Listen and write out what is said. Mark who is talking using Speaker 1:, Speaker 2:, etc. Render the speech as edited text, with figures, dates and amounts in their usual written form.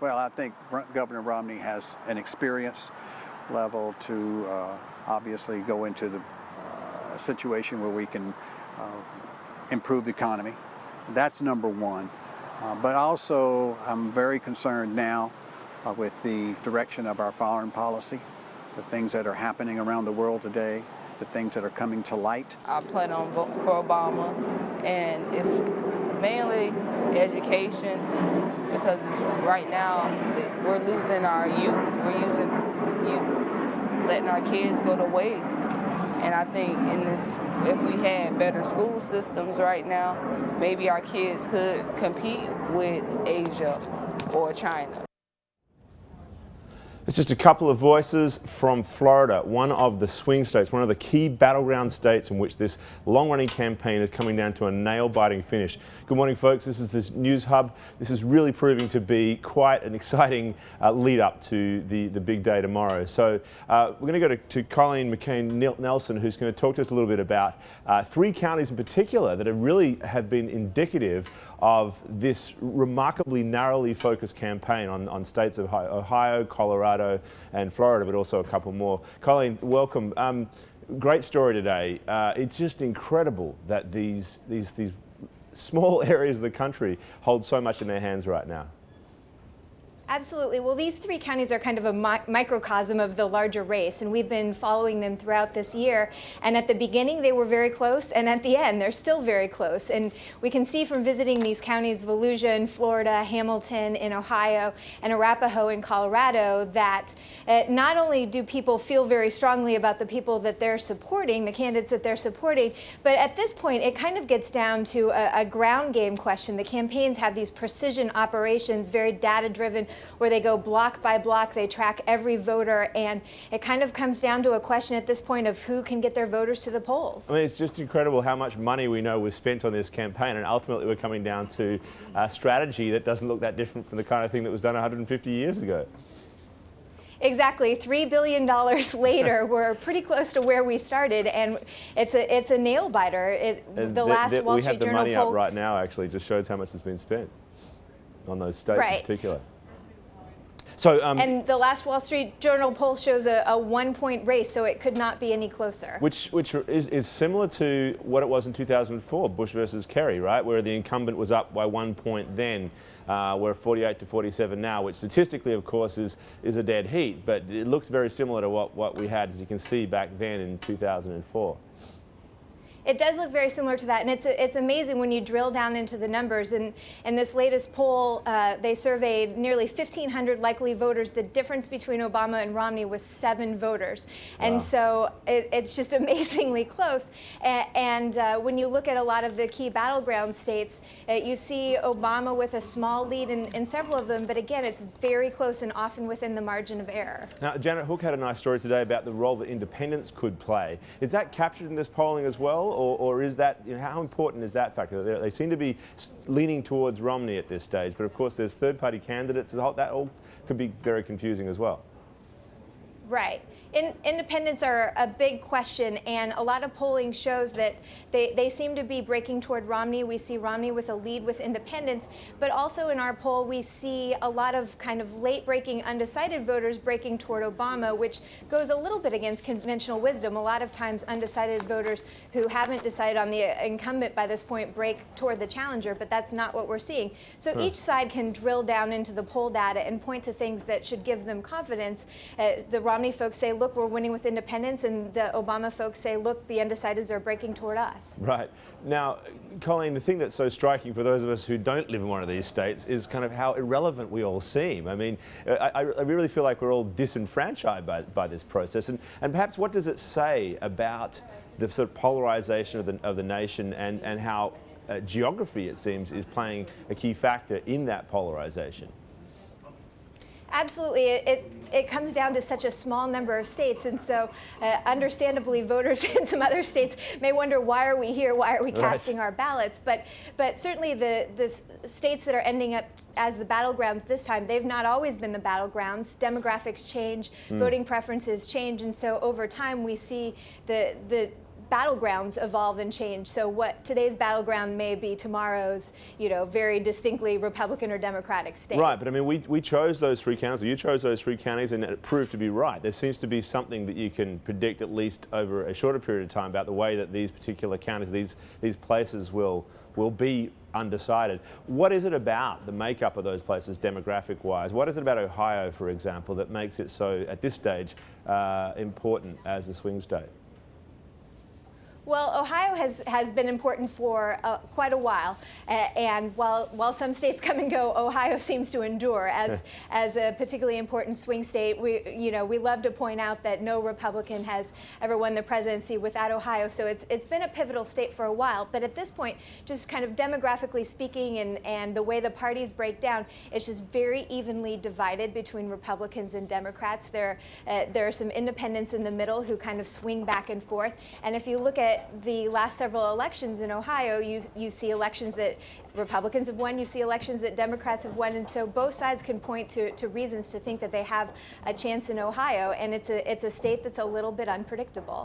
Speaker 1: Well, I think Governor Romney has an experience level to obviously go into the situation where we can improve the economy. That's number one. But also, I'm very concerned now with the direction of our foreign policy, the things that are happening around the world today, the things that are coming to light.
Speaker 2: I plan on voting for Obama, and it's mainly education, because right now we're losing our youth. We're letting our kids go to waste. And I think if we had better school systems right now, maybe our kids could compete with Asia or China.
Speaker 3: It's just a couple of voices from Florida, one of the swing states, one of the key battleground states in which this long-running campaign is coming down to a nail-biting finish. Good morning, folks. This is this News Hub. This is really proving to be quite an exciting lead-up to the big day tomorrow. So we're going to go to Colleen McCain-Nelson, who's going to talk to us a little bit about three counties in particular that have been indicative of this remarkably narrowly focused campaign on states of Ohio, Colorado and Florida, but also a couple more. Colleen, welcome. Great story today. It's just incredible that these small areas of the country hold so much in their hands right now.
Speaker 4: Absolutely. Well, these three counties are kind of a microcosm of the larger race, and we've been following them throughout this year. And at the beginning, they were very close, and at the end, they're still very close. And we can see from visiting these counties, Volusia in Florida, Hamilton in Ohio, and Arapahoe in Colorado, that not only do people feel very strongly about the people that they're supporting, the candidates that they're supporting, but at this point, it kind of gets down to a ground game question. The campaigns have these precision operations, very data-driven, where they go block by block, they track every voter, and it kind of comes down to a question at this point of who can get their voters to the polls.
Speaker 3: I mean, it's just incredible how much money we know was spent on this campaign, and ultimately we're coming down to a strategy that doesn't look that different from the kind of thing that was done 150 years ago.
Speaker 4: Exactly. $3 billion later, we're pretty close to where we started, and it's a nail biter. The last Wall Street Journal poll.
Speaker 3: We have the money up right now, actually, just shows how much has been spent on those states in particular. So,
Speaker 4: and the last Wall Street Journal poll shows a 1-point race, so it could not be any closer.
Speaker 3: Which is similar to what it was in 2004, Bush versus Kerry, right, where the incumbent was up by 1 point then. We're 48 to 47 now, which statistically, of course, is a dead heat, but it looks very similar to what we had, as you can see, back then in 2004.
Speaker 4: It does look very similar to that, and it's amazing when you drill down into the numbers. And in this latest poll, they surveyed nearly 1,500 likely voters. The difference between Obama and Romney was 7 voters. Wow. And so it's just amazingly close. And when you look at a lot of the key battleground states, you see Obama with a small lead in several of them, but again, it's very close and often within the margin of error.
Speaker 3: Now, Janet Hook had a nice story today about the role that independents could play. Is that captured in this polling as well? Or is that, how important is that factor? They seem to be leaning towards Romney at this stage, but of course there's third-party candidates. That all could be very confusing as well.
Speaker 4: Right. Independents are a big question, and a lot of polling shows that they seem to be breaking toward Romney. We see Romney with a lead with independents, but also in our poll we see a lot of kind of late-breaking undecided voters breaking toward Obama, which goes a little bit against conventional wisdom. A lot of times undecided voters who haven't decided on the incumbent by this point break toward the challenger, but that's not what we're seeing. So each side can drill down into the poll data and point to things that should give them confidence. The Romney folks say, look, we're winning with independents, and the Obama folks say, look, the undecideds are breaking toward us.
Speaker 3: Right. Now, Colleen, the thing that's so striking for those of us who don't live in one of these states is kind of how irrelevant we all seem. I mean, I really feel like we're all disenfranchised by this process. And perhaps what does it say about the sort of polarization of the nation and how geography, it seems, is playing a key factor in that polarization?
Speaker 4: Absolutely. It comes down to such a small number of states, and so understandably voters in some other states may wonder, why are we here? Why are we casting our ballots? But certainly the states that are ending up as the battlegrounds this time, they've not always been the battlegrounds. Demographics change, voting preferences change, and so over time we see the battlegrounds evolve and change. So what today's battleground may be tomorrow's, very distinctly Republican or Democratic state.
Speaker 3: Right, but I mean, we chose those 3 counties, or you chose those 3 counties, and it proved to be right. There seems to be something that you can predict, at least over a shorter period of time, about the way that these particular counties, these places will be undecided. What is it about the makeup of those places demographic-wise? What is it about Ohio, for example, that makes it so, at this stage, important as a swing state?
Speaker 4: Well, Ohio has been important for quite a while, and while some states come and go, Ohio seems to endure as a particularly important swing state. We love to point out that no Republican has ever won the presidency without Ohio, so it's been a pivotal state for a while. But at this point, just kind of demographically speaking, and the way the parties break down, it's just very evenly divided between Republicans and Democrats. There are some independents in the middle who kind of swing back and forth, and if you look at the last several elections in Ohio, you see elections that Republicans have won, you see elections that Democrats have won, and so both sides can point to reasons to think that they have a chance in Ohio, and it's a state that's a little bit unpredictable.